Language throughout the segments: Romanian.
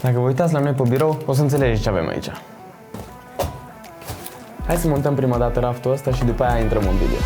Dacă vă uitați la noi pe birou, o să înțelegeți ce avem aici. Hai să montăm prima dată raftul ăsta și după aia intrăm în video.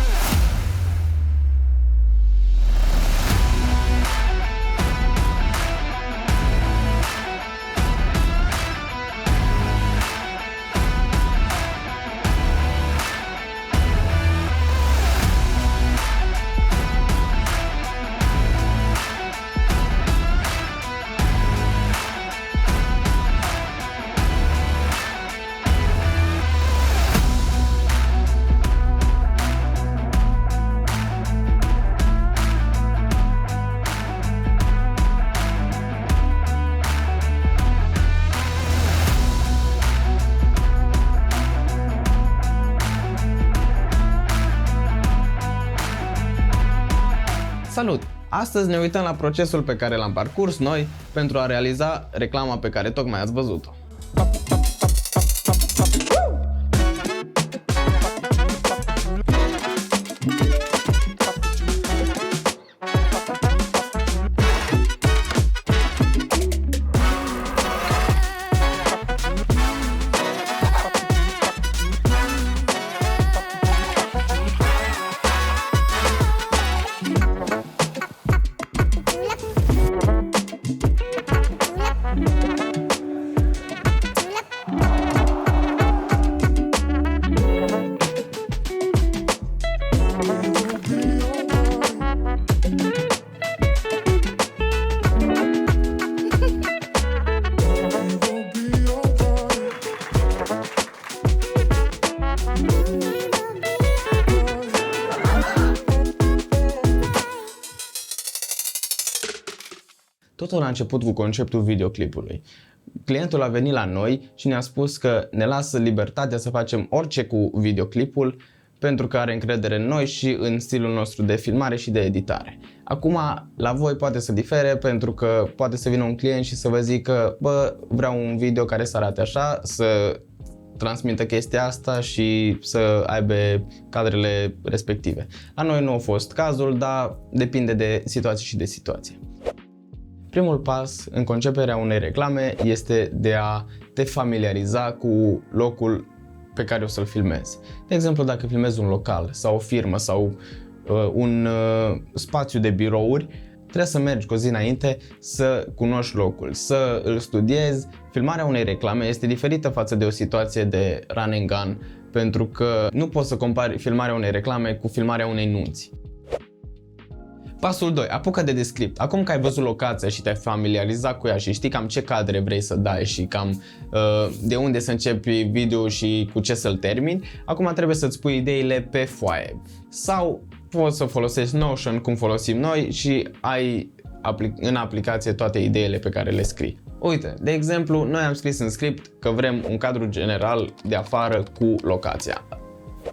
Salut! Astăzi ne uităm la procesul pe care l-am parcurs noi pentru a realiza reclama pe care tocmai ați văzut-o. Totul a început cu conceptul videoclipului. Clientul a venit la noi și ne-a spus că ne lasă libertatea să facem orice cu videoclipul pentru că are încredere în noi și în stilul nostru de filmare și de editare. Acum, la voi poate să difere pentru că poate să vină un client și să vă zică: bă, vreau un video care să arate așa, să transmită chestia asta și să aibă cadrele respective. La noi nu a fost cazul, dar depinde de situație și de situație. Primul pas în conceperea unei reclame este de a te familiariza cu locul pe care o să-l filmezi. De exemplu, dacă filmezi un local sau o firmă sau un spațiu de birouri, trebuie să mergi cu o zi înainte să cunoști locul, să îl studiezi. Filmarea unei reclame este diferită față de o situație de run and gun, pentru că nu poți să compari filmarea unei reclame cu filmarea unei nunți. Pasul 2. Apucă de script. Acum că ai văzut locația și te-ai familiarizat cu ea și știi cam ce cadre vrei să dai și cam de unde să începi video și cu ce să-l termini, acum trebuie să-ți pui ideile pe foaie. Sau poți să folosești Notion cum folosim noi și ai în aplicație toate ideile pe care le scrii. Uite, de exemplu, noi am scris în script că vrem un cadru general de afară cu locația.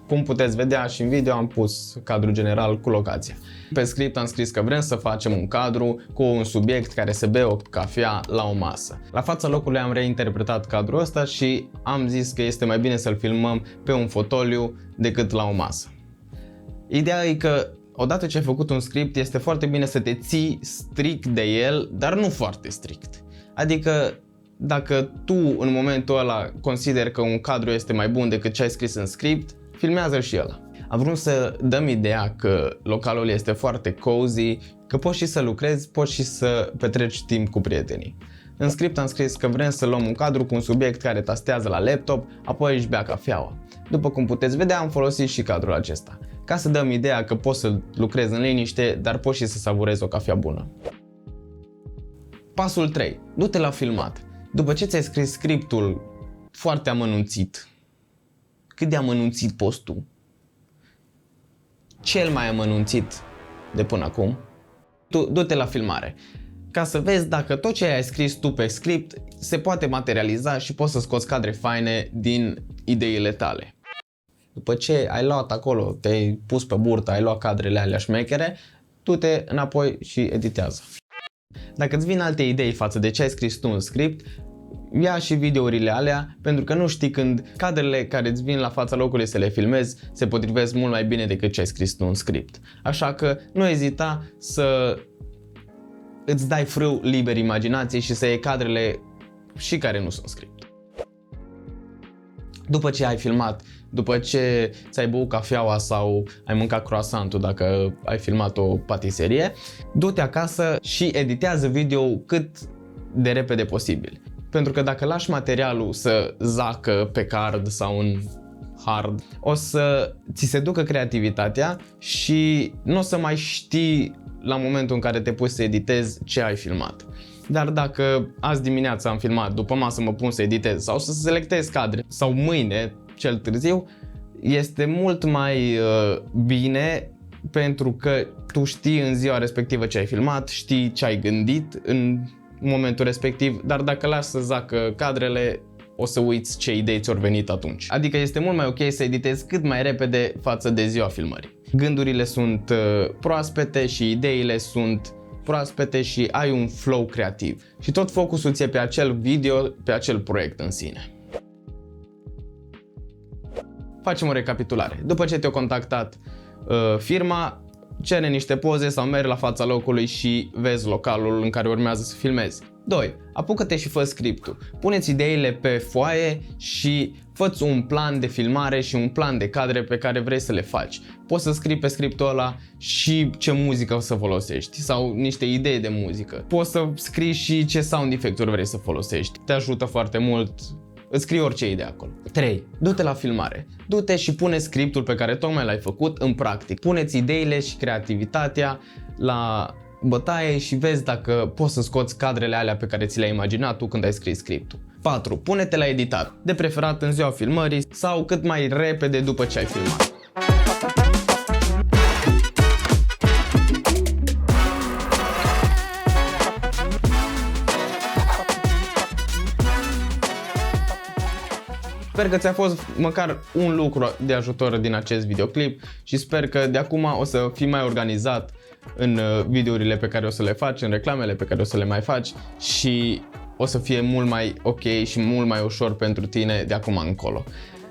Cum puteți vedea și în video am pus cadru general cu locația. Pe script am scris că vrem să facem un cadru cu un subiect care să bea o cafea la o masă. La fața locului am reinterpretat cadrul ăsta și am zis că este mai bine să-l filmăm pe un fotoliu decât la o masă. Ideea e că odată ce ai făcut un script este foarte bine să te ții strict de el, dar nu foarte strict. Adică dacă tu în momentul ăla consideri că un cadru este mai bun decât ce ai scris în script, filmează-l și ăla. Am vrut să dăm ideea că localul este foarte cozy, că poți și să lucrezi, poți și să petreci timp cu prietenii. În script am scris că vrem să luăm un cadru cu un subiect care tastează la laptop, apoi își bea cafeaua. După cum puteți vedea, am folosit și cadrul acesta, ca să dăm ideea că poți să lucrezi în liniște, dar poți și să savurezi o cafea bună. Pasul 3. Du-te la filmat. După ce ți-ai scris scriptul foarte amănunțit, cât de amănunțit poți tu? Cel mai amănunțit de până acum, tu du-te la filmare, ca să vezi dacă tot ce ai scris tu pe script se poate materializa și poți să scoți cadre faine din ideile tale. După ce ai luat acolo, te-ai pus pe burtă, ai luat cadrele alea șmechere, du-te înapoi și editează. Dacă îți vin alte idei față de ce ai scris tu în script, ia și videourile alea, pentru că nu știi când cadrele care îți vin la fața locului să le filmezi se potrivesc mult mai bine decât ce ai scris tu în script. Așa că nu ezita să îți dai frâu liber imaginației și să iei cadrele și care nu sunt script. După ce ai filmat, după ce ți-ai băut cafeaua sau ai mâncat croissantul dacă ai filmat o patiserie, du-te acasă și editează video cât de repede posibil. Pentru că dacă lași materialul să zacă pe card sau în hard, o să ți se ducă creativitatea și nu o să mai știi la momentul în care te pui să editezi ce ai filmat. Dar dacă azi dimineața am filmat, după masă mă pun să editez sau să selectez cadre sau mâine, cel târziu, este mult mai bine pentru că tu știi în ziua respectivă ce ai filmat, știi ce ai gândit în momentul respectiv, dar dacă lași să zacă cadrele, o să uiți ce idei ți-au venit atunci. Adică este mult mai ok să editezi cât mai repede față de ziua filmării. Gândurile sunt proaspete și ideile sunt proaspete și ai un flow creativ. Și tot focusul ți-e pe acel video, pe acel proiect în sine. Facem o recapitulare. După ce te-a contactat firma, cere niște poze sau mergi la fața locului și vezi localul în care urmează să filmezi. 2. Apucă-te și fă scriptul. Puneți ideile pe foaie și fă-ți un plan de filmare și un plan de cadre pe care vrei să le faci. Poți să scrii pe scriptul ăla și ce muzică o să folosești sau niște idei de muzică. Poți să scrii și ce sound effect-uri vrei să folosești. Te ajută foarte mult. Îți scrii orice idee acolo. 3. Du-te la filmare. Du-te și pune scriptul pe care tocmai l-ai făcut în practic. Puneți ideile și creativitatea la bătaie și vezi dacă poți să scoți cadrele alea pe care ți le-ai imaginat tu când ai scris scriptul. 4. Pune-te la editat. De preferat în ziua filmării sau cât mai repede după ce ai filmat. Sper că ți-a fost măcar un lucru de ajutor din acest videoclip și sper că de acum o să fii mai organizat în videourile pe care o să le faci, în reclamele pe care o să le mai faci și o să fie mult mai ok și mult mai ușor pentru tine de acum încolo.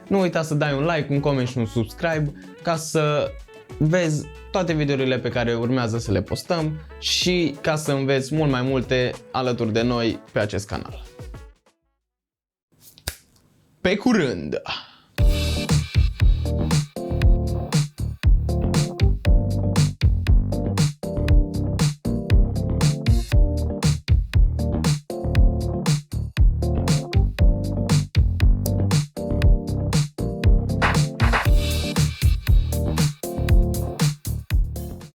Nu uita să dai un like, un comment și un subscribe ca să vezi toate videourile pe care urmează să le postăm și ca să înveți mult mai multe alături de noi pe acest canal. Pe curând!